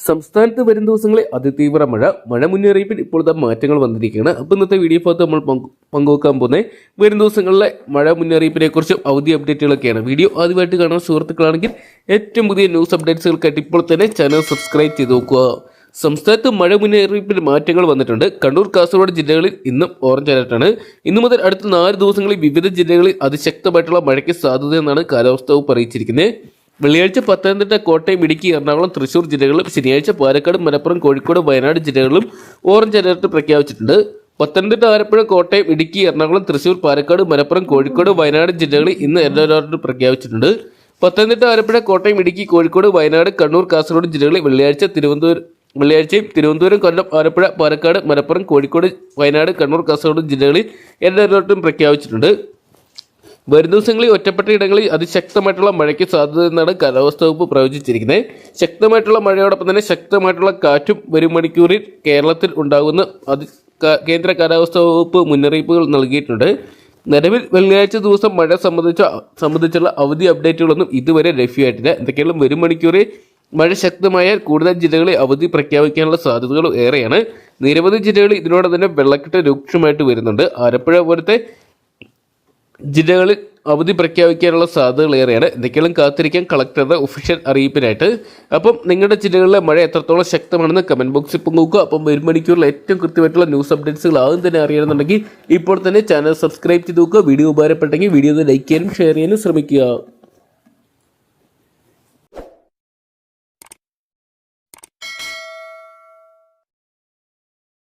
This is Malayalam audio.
സംസ്ഥാനത്ത് വരും ദിവസങ്ങളിൽ അതിതീവ്ര മഴ മുന്നറിയിപ്പിൽ ഇപ്പോഴത്തെ മാറ്റങ്ങൾ വന്നിരിക്കുകയാണ്. അപ്പോൾ ഇന്നത്തെ വീഡിയോ ഭാഗത്ത് നമ്മൾ പങ്കുവെക്കാൻ പോകുന്നത് വരും ദിവസങ്ങളിലെ മഴ മുന്നറിയിപ്പിനെ കുറിച്ചും അവധി അപ്ഡേറ്റുകളൊക്കെയാണ്. വീഡിയോ ആദ്യമായിട്ട് കാണുന്ന സുഹൃത്തുക്കളാണെങ്കിൽ ഏറ്റവും പുതിയ ന്യൂസ് അപ്ഡേറ്റ്സുകൾക്കായിട്ട് ഇപ്പോൾ തന്നെ ചാനൽ സബ്സ്ക്രൈബ് ചെയ്ത് നോക്കുക. സംസ്ഥാനത്ത് മഴ മുന്നറിയിപ്പിൽ മാറ്റങ്ങൾ വന്നിട്ടുണ്ട്. കണ്ണൂർ, കാസർഗോഡ് ജില്ലകളിൽ ഇന്നും ഓറഞ്ച് അലർട്ടാണ്. ഇന്നു മുതൽ അടുത്ത 4 ദിവസങ്ങളിൽ വിവിധ ജില്ലകളിൽ അതിശക്തമായിട്ടുള്ള മഴയ്ക്ക് സാധ്യതയെന്നാണ് കാലാവസ്ഥാ വകുപ്പ് അറിയിച്ചിരിക്കുന്നത്. വെള്ളിയാഴ്ച പത്തനംതിട്ട, കോട്ടയം, ഇടുക്കി, എറണാകുളം, തൃശൂർ ജില്ലകളിലും ശനിയാഴ്ച പാലക്കാട്, മലപ്പുറം, കോഴിക്കോട്, വയനാട് ജില്ലകളിലും ഓറഞ്ച് അലർട്ട് പ്രഖ്യാപിച്ചിട്ടുണ്ട്. പത്തനംതിട്ട, ആലപ്പുഴ, കോട്ടയം, ഇടുക്കി, എറണാകുളം, തൃശൂർ, പാലക്കാട്, മലപ്പുറം, കോഴിക്കോട്, വയനാട് ജില്ലകളിൽ ഇന്ന് യെല്ലോ അലർട്ട് പ്രഖ്യാപിച്ചിട്ടുണ്ട്. പത്തനംതിട്ട, ആലപ്പുഴ, കോട്ടയം, ഇടുക്കി, കോഴിക്കോട്, വയനാട്, കണ്ണൂർ, കാസർഗോഡ് ജില്ലകളിൽ വെള്ളിയാഴ്ചയും തിരുവനന്തപുരം, കൊല്ലം, ആലപ്പുഴ, പാലക്കാട്, മലപ്പുറം, കോഴിക്കോട്, വയനാട്, കണ്ണൂർ, കാസർഗോഡ് ജില്ലകളിൽ യെല്ലോ അലർട്ടും പ്രഖ്യാപിച്ചിട്ടുണ്ട്. വരും ദിവസങ്ങളിൽ ഒറ്റപ്പെട്ട ഇടങ്ങളിൽ അതിശക്തമായിട്ടുള്ള മഴയ്ക്ക് സാധ്യതയെന്നാണ് കാലാവസ്ഥാ വകുപ്പ് പ്രവചിച്ചിരിക്കുന്നത്. ശക്തമായിട്ടുള്ള മഴയോടൊപ്പം തന്നെ ശക്തമായിട്ടുള്ള കാറ്റും വരും മണിക്കൂറിൽ കേരളത്തിൽ ഉണ്ടാകുന്ന കേന്ദ്ര കാലാവസ്ഥാ വകുപ്പ് മുന്നറിയിപ്പുകൾ നൽകിയിട്ടുണ്ട്. നിലവിൽ വെള്ളിയാഴ്ച ദിവസം മഴ സംബന്ധിച്ചുള്ള അവധി അപ്ഡേറ്റുകളൊന്നും ഇതുവരെ ലഭ്യമായിട്ടില്ല. എന്തൊക്കെയാണ് വരും മണിക്കൂറിൽ മഴ ശക്തമായാൽ കൂടുതൽ ജില്ലകളിൽ അവധി പ്രഖ്യാപിക്കാനുള്ള സാധ്യതകൾ ഏറെയാണ്. നിരവധി ജില്ലകളിൽ ഇതിനോട് തന്നെ വെള്ളക്കെട്ട് രൂക്ഷമായിട്ട് വരുന്നുണ്ട്. ആലപ്പുഴ പോലത്തെ ജില്ലകളിൽ അവധി പ്രഖ്യാപിക്കാനുള്ള സാധ്യതകൾ ഏറെയാണ്. എന്തൊക്കെയാണ് കാത്തിരിക്കാൻ കളക്ടറുടെ ഒഫീഷ്യൽ അറിയിപ്പിനായിട്ട്. അപ്പം നിങ്ങളുടെ ജില്ലകളിലെ മഴ എത്രത്തോളം ശക്തമാണെന്ന് കമൻറ്റ് ബോക്സിൽ പങ്കുവെക്കുക. അപ്പം വരും മണിക്കൂറിൽ ഏറ്റവും കൃത്യമായിട്ടുള്ള ന്യൂസ് അപ്ഡേറ്റ്സുകൾ ആദ്യം തന്നെ അറിയണമെന്നുണ്ടെങ്കിൽ ഇപ്പോൾ തന്നെ ചാനൽ സബ്സ്ക്രൈബ് ചെയ്ത് നോക്കുക. വീഡിയോ ഉപകാരപ്പെട്ടെങ്കിൽ വീഡിയോ ഒന്ന് ലൈക്ക് ചെയ്യാനും ഷെയർ ചെയ്യാനും ശ്രമിക്കുക.